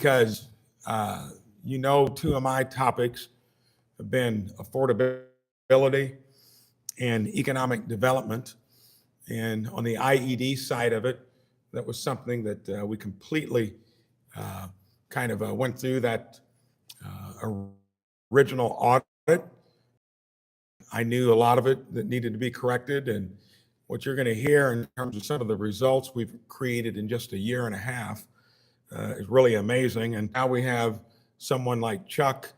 because two of my topics have been affordability and economic development. And on the IED side of it, that was something that we completely went through that original audit. I knew a lot of it that needed to be corrected. And what you're going to hear in terms of some of the results we've created in just a year and a half is really amazing. And now we have someone like Chuck,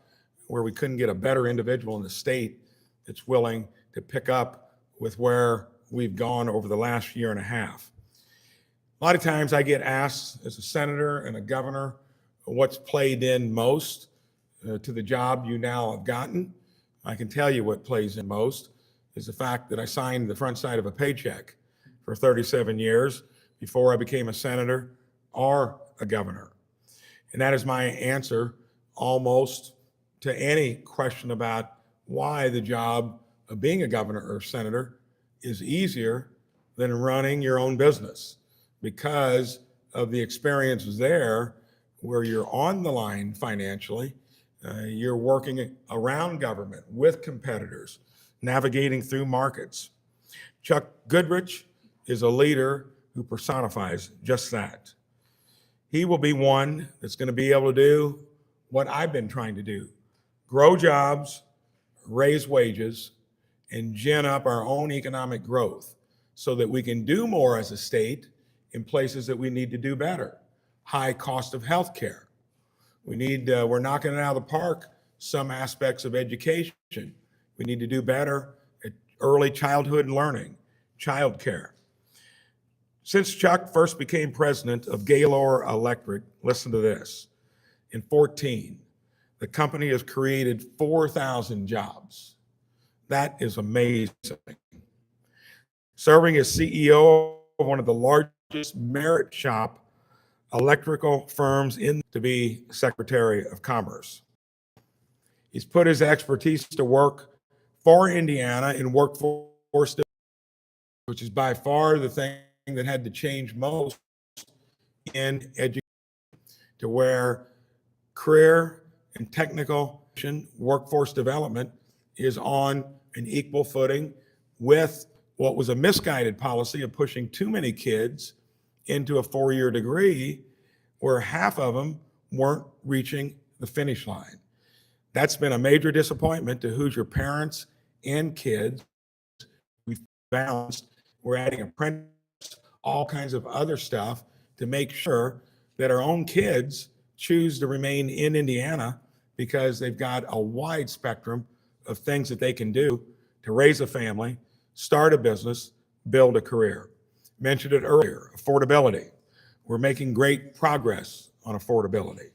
where we couldn't get a better individual in the state that's willing to pick up with where we've gone over the last year and a half. A lot of times I get asked as a senator and a governor, what's played in most to the job you now have gotten. I can tell you what plays in most is the fact that I signed the front side of a paycheck for 37 years before I became a senator or a governor. And that is my answer almost to any question about why the job of being a governor or senator is easier than running your own business, because of the experiences there where you're on the line financially, you're working around government with competitors, navigating through markets. Chuck Goodrich is a leader who personifies just that. He will be one that's going to be able to do what I've been trying to do: grow jobs, raise wages, and gin up our own economic growth so that we can do more as a state in places that we need to do better. High cost of healthcare. We're knocking it out of the park some aspects of education. We need to do better at early childhood learning, childcare. Since Chuck first became president of Gaylord Electric, listen to this, in 14, the company has created 4,000 jobs. That is amazing. Serving as CEO of one of the largest merit shop electrical firms to be Secretary of Commerce. He's put his expertise to work for Indiana in workforce, which is by far the thing that had to change most in education, to where career and technical workforce development is on an equal footing with what was a misguided policy of pushing too many kids into a four-year degree where half of them weren't reaching the finish line. That's been a major disappointment to Hoosier parents and kids. We've balanced, we're adding apprentices, all kinds of other stuff to make sure that our own kids choose to remain in Indiana because they've got a wide spectrum of things that they can do to raise a family, start a business, build a career. Mentioned it earlier, affordability. We're making great progress on affordability.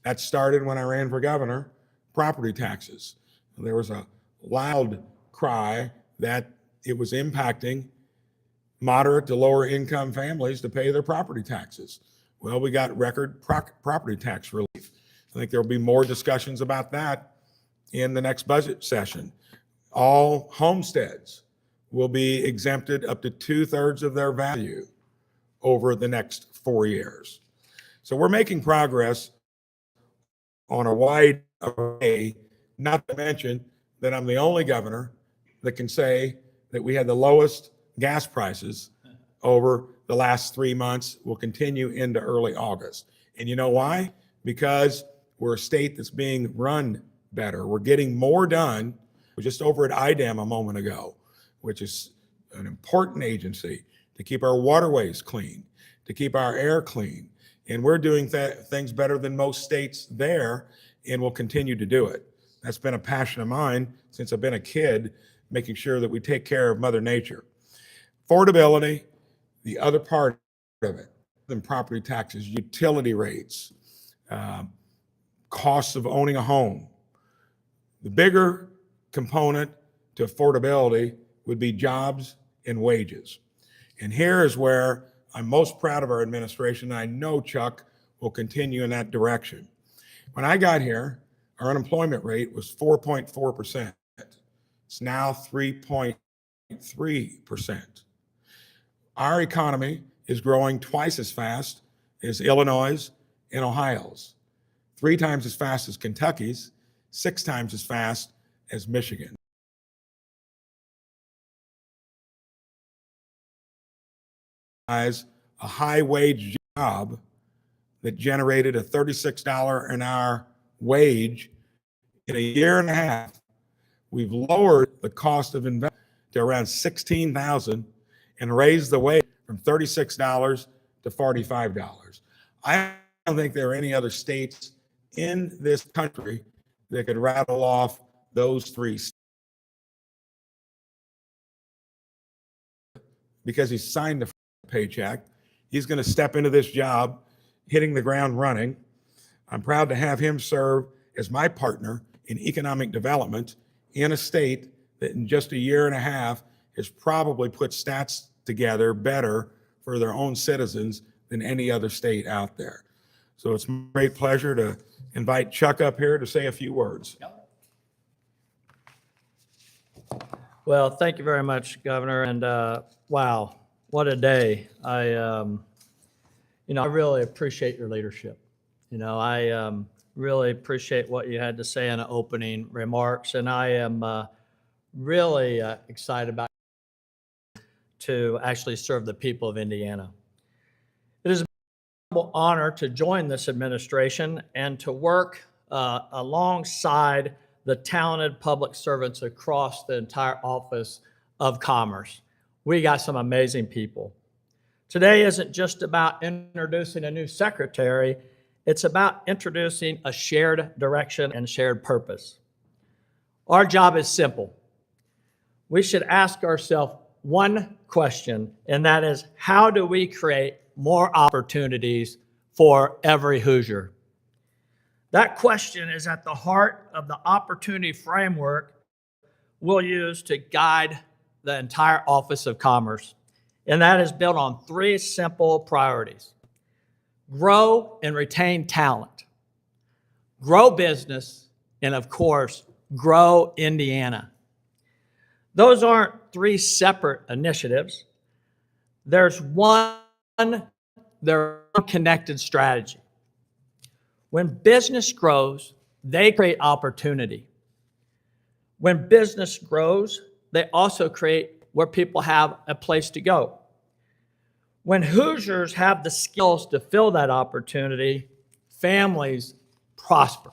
That started when I ran for governor, property taxes. There was a loud cry that it was impacting moderate to lower income families to pay their property taxes. Well, we got record property tax relief. I think there'll be more discussions about that in the next budget session. All homesteads will be exempted up to 2/3 of their value over the next 4 years. So we're making progress on a wide array, not to mention that I'm the only governor that can say that we had the lowest gas prices over the last 3 months, will continue into early August. And you know why? Because we're a state that's being run better. We're getting more done. We're just over at IDEM a moment ago, which is an important agency to keep our waterways clean, to keep our air clean. And we're doing things better than most states there, and we'll continue to do it. That's been a passion of mine since I've been a kid, making sure that we take care of Mother Nature. Affordability, the other part of it, than property taxes, utility rates, costs of owning a home. The bigger component to affordability would be jobs and wages. And here is where I'm most proud of our administration, and I know Chuck will continue in that direction. When I got here, our unemployment rate was 4.4%. It's now 3.3%. Our economy is growing twice as fast as Illinois and Ohio's. 3 times as fast as Kentucky's, 6 times as fast as Michigan. A high wage job that generated a $36 an hour wage in a year and a half. We've lowered the cost of investment to around $16,000 and raised the wage from $36 to $45. I don't think there are any other states in this country that could rattle off those 3. Because he signed the paycheck, he's going to step into this job hitting the ground running. I'm proud to have him serve as my partner in economic development in a state that in just a year and a half has probably put stats together better for their own citizens than any other state out there. So it's a great pleasure to invite Chuck up here to say a few words. Well, thank you very much, Governor. And wow, what a day. I really appreciate your leadership. I really appreciate what you had to say in the opening remarks. And I am really excited about to actually serve the people of Indiana. It is an honor to join this administration and to work alongside the talented public servants across the entire Office of Commerce. We got some amazing people. Today isn't just about introducing a new secretary, it's about introducing a shared direction and shared purpose. Our job is simple. We should ask ourselves one question, and that is, how do we create more opportunities for every Hoosier? That question is at the heart of the opportunity framework we'll use to guide the entire Office of Commerce. And that is built on 3 simple priorities: grow and retain talent, grow business, and of course, grow Indiana. Those aren't 3 separate initiatives. There's one connected strategy. When business grows, they create opportunity. When business grows, they also create where people have a place to go. When Hoosiers have the skills to fill that opportunity, families prosper.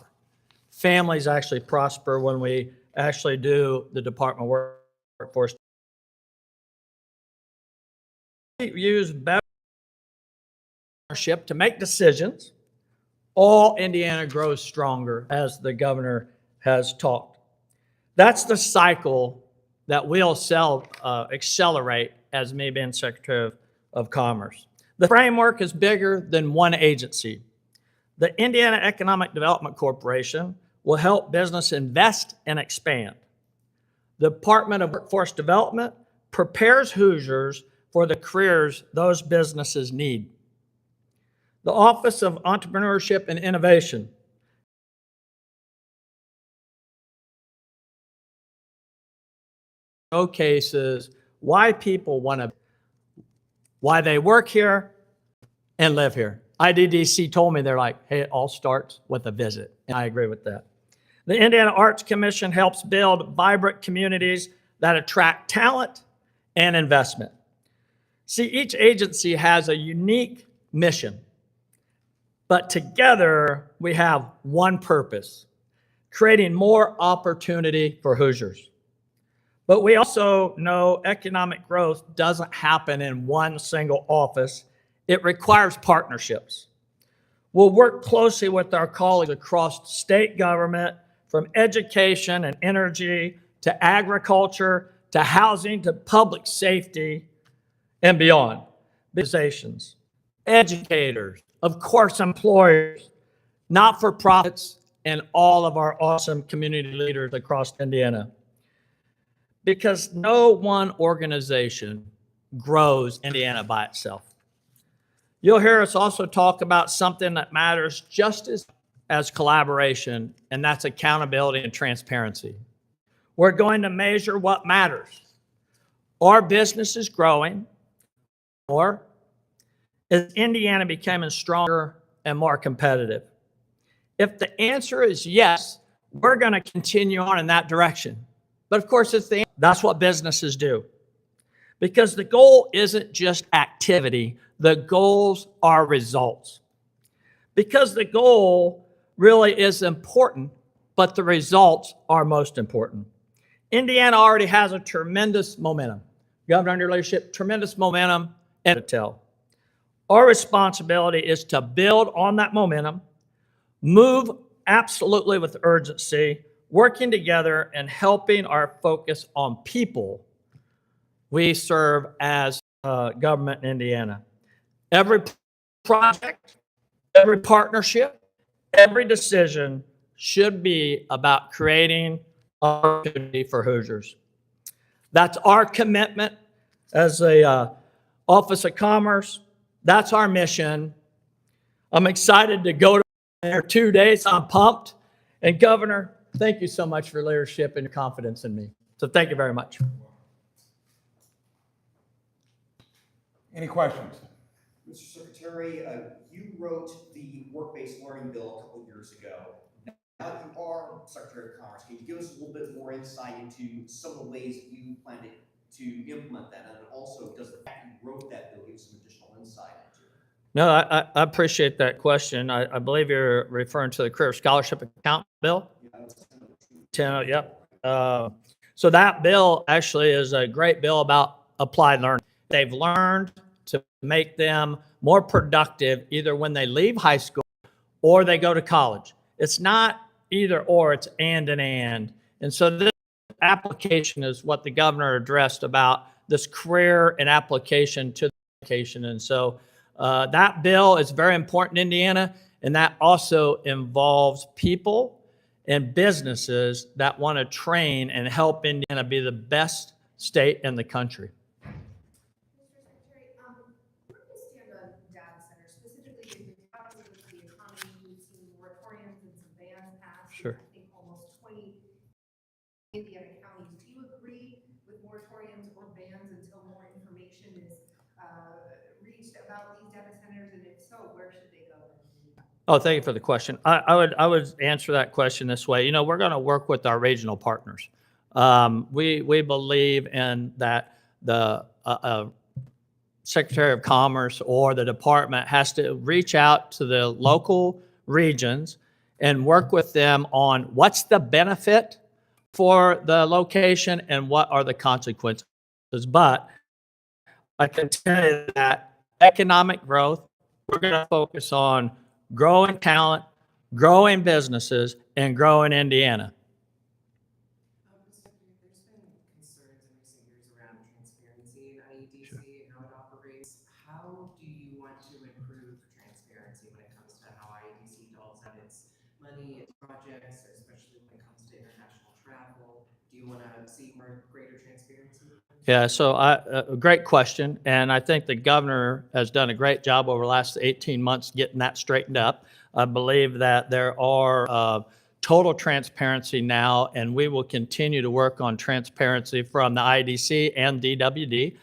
Families actually prosper when we actually do the Department of Workforce. We use better partnership to make decisions. All Indiana grows stronger, as the governor has talked. That's the cycle that we'll accelerate as me being Secretary of Commerce. The framework is bigger than one agency. The Indiana Economic Development Corporation will help business invest and expand. The Department of Workforce Development prepares Hoosiers for the careers those businesses need. The Office of Entrepreneurship and Innovation showcases why people why they work here and live here. IDDC told me, they're like, hey, it all starts with a visit. And I agree with that. The Indiana Arts Commission helps build vibrant communities that attract talent and investment. See, each agency has a unique mission, but together we have one purpose: creating more opportunity for Hoosiers. But we also know economic growth doesn't happen in one single office. It requires partnerships. We'll work closely with our colleagues across state government, from education and energy to agriculture to housing to public safety and beyond. Organizations, educators, of course, employers, not-for-profits, and all of our awesome community leaders across Indiana. Because no one organization grows Indiana by itself. You'll hear us also talk about something that matters just as collaboration, and that's accountability and transparency. We're going to measure what matters. Our business is growing, or is Indiana becoming stronger and more competitive? If the answer is yes, we're going to continue on in that direction. But of course, that's what businesses do. Because the goal isn't just activity, the goals are results. Because the goal really is important, but the results are most important. Indiana already has a tremendous momentum. Governor, under your leadership, tremendous momentum and to tell. Our responsibility is to build on that momentum, move absolutely with urgency, working together and helping our focus on people we serve as government in Indiana. Every project, every partnership, every decision should be about creating opportunity for Hoosiers. That's our commitment as a Office of Commerce. That's our mission. I'm excited to go to there 2 days. I'm pumped. And Governor, thank you so much for your leadership and your confidence in me. So thank you very much. Any questions? Mr. Secretary, you wrote the work-based learning bill a couple of years ago. Now you are Secretary of Commerce. Can you give us a little bit more insight into some of the ways that you plan to implement that? And also, does the fact that you wrote that bill give some additional insight into it? No, I appreciate that question. I believe you're referring to the Career Scholarship Account Bill. Yep. So that bill actually is a great bill about applied learning. They've learned to make them more productive either when they leave high school or they go to college. It's not either or, it's and. And so this application is what the governor addressed about this career and application to education. And so that bill is very important in Indiana, and that also involves people and businesses that want to train and help Indiana be the best state in the country. Where do you stand on data centers, specifically in the economy? We've seen moratoriums and some bans passed. Sure. I think almost 20 Indiana counties. Do you agree with moratoriums or bans until more information is reached about these data centers? And if so, where should they go? Oh, thank you for the question. I would answer that question this way. You know, we're going to work with our regional partners. We believe in that the Secretary of Commerce or the department has to reach out to the local regions and work with them on what's the benefit for the location and what are the consequences. But I can tell you that economic growth, we're going to focus on growing talent, growing businesses, and growing Indiana. There's been concerns in recent years around transparency in IEDC and how it operates. How do you want to improve transparency when it comes to how IEDC doles out its money, its projects, especially when it comes to international travel? Do you want to see greater transparency? Yeah, so a great question. And I think the governor has done a great job over the last 18 months getting that straightened up. I believe that there are total transparency now, and we will continue to work on transparency from the IDC and DWD.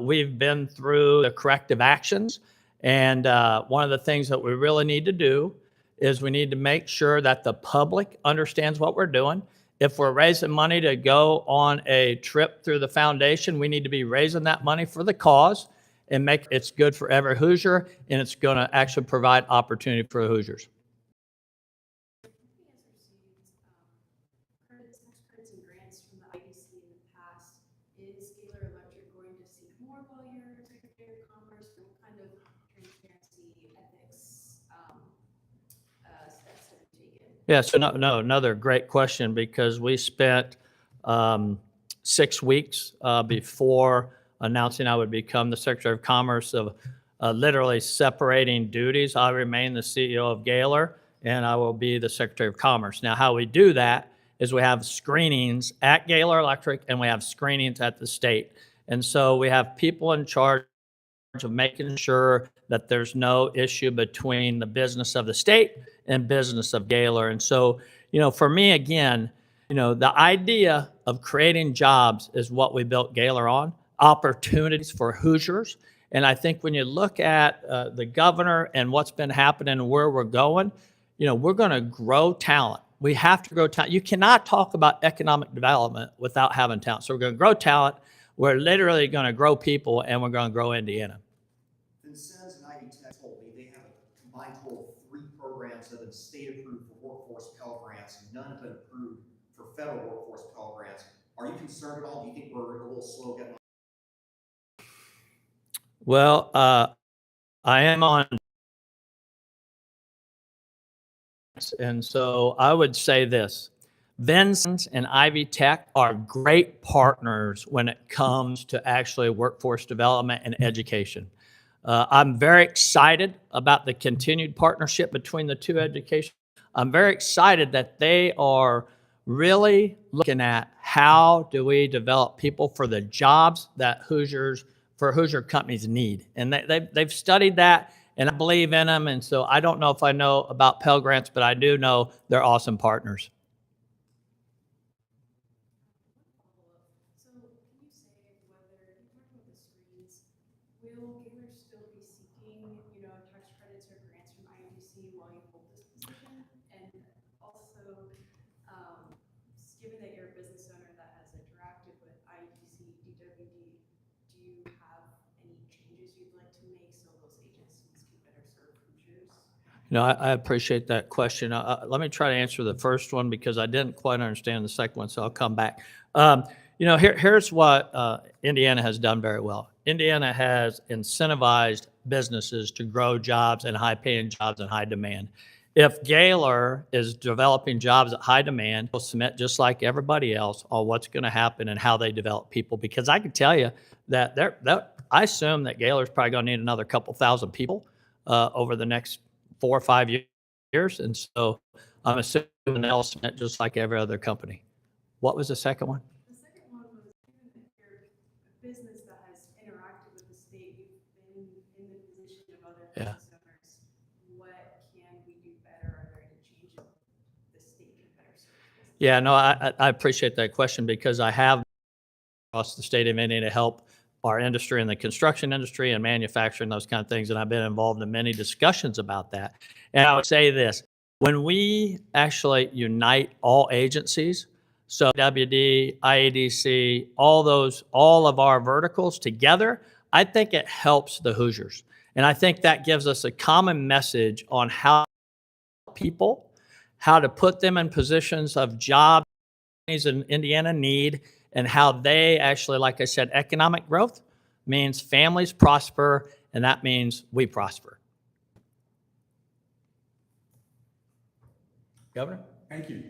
We've been through the corrective actions, and one of the things that we really need to do is we need to make sure that the public understands what we're doing. If we're raising money to go on a trip through the foundation, we need to be raising that money for the cause and make it's good for every Hoosier, and it's going to actually provide opportunity for Hoosiers. Tax credits and grants from the IDC in the past. Is Gaylor Electric going to seek more while you're Secretary of Commerce? What kind of transparency ethics steps have you taken? Yeah, so no, another great question, because we spent 6 weeks before announcing I would become the Secretary of Commerce of literally separating duties. I remain the CEO of Gaylor, and I will be the Secretary of Commerce. Now, how we do that is we have screenings at Gaylor Electric, and we have screenings at the state. And so we have people in charge of making sure that there's no issue between the business of the state and business of Gaylor. And so, you know, for me, again, you know, the idea of creating jobs is what we built Gaylor on, opportunities for Hoosiers. And I think when you look at the governor and what's been happening and where we're going, we're going to grow talent. We have to grow talent. You cannot talk about economic development without having talent. So we're going to grow talent. We're literally going to grow people, and we're going to grow Indiana. Vincennes and Ivy Tech told me they have a combined total of 3 programs that have been state approved for workforce Pell Grants, and none have been approved for federal workforce Pell Grants. Are you concerned at all? Do you think we're a little slow getting? Well, I am on, and so I would say this. Vincennes and Ivy Tech are great partners when it comes to actually workforce development and education. I'm very excited about the continued partnership between the two educations. I'm very excited that they are really looking at how do we develop people for the jobs that Hoosier companies need. And they've studied that, and I believe in them. And so I don't know if I know about Pell Grants, but I do know they're awesome partners. So can you say whether, you talked about the screens, will Gaylor still be seeking, tax credits or grants from IDC while you hold this position? And also, given that you're a business owner that has interacted with IDC, DWD, do you have any changes you'd like to make so those agencies can better serve Hoosiers? I appreciate that question. Let me try to answer the first one because I didn't quite understand the second one, so I'll come back. Here's what Indiana has done very well. Indiana has incentivized businesses to grow jobs and high-paying jobs and high demand. If Gaylor is developing jobs at high demand, we'll submit just like everybody else on what's going to happen and how they develop people. Because I can tell you that I assume that Gaylor's probably going to need another couple thousand people over the next 4 or 5 years. And so I'm assuming they'll submit just like every other company. What was the second one? The second one was, given that you're a business that has interacted with the state, you've been in the position of other Yeah. business owners, what can we do better? Are there any changes the state can better serve business? Yeah, no, I appreciate that question because I have across the state of Indiana to help our industry in the construction industry and manufacturing, those kind of things. And I've been involved in many discussions about that. And I would say this, when we actually unite all agencies, so WD, IADC, all of our verticals together, I think it helps the Hoosiers. And I think that gives us a common message on how people, how to put them in positions of jobs in Indiana need, and how they actually, like I said, economic growth means families prosper, and that means we prosper. Governor? Thank you.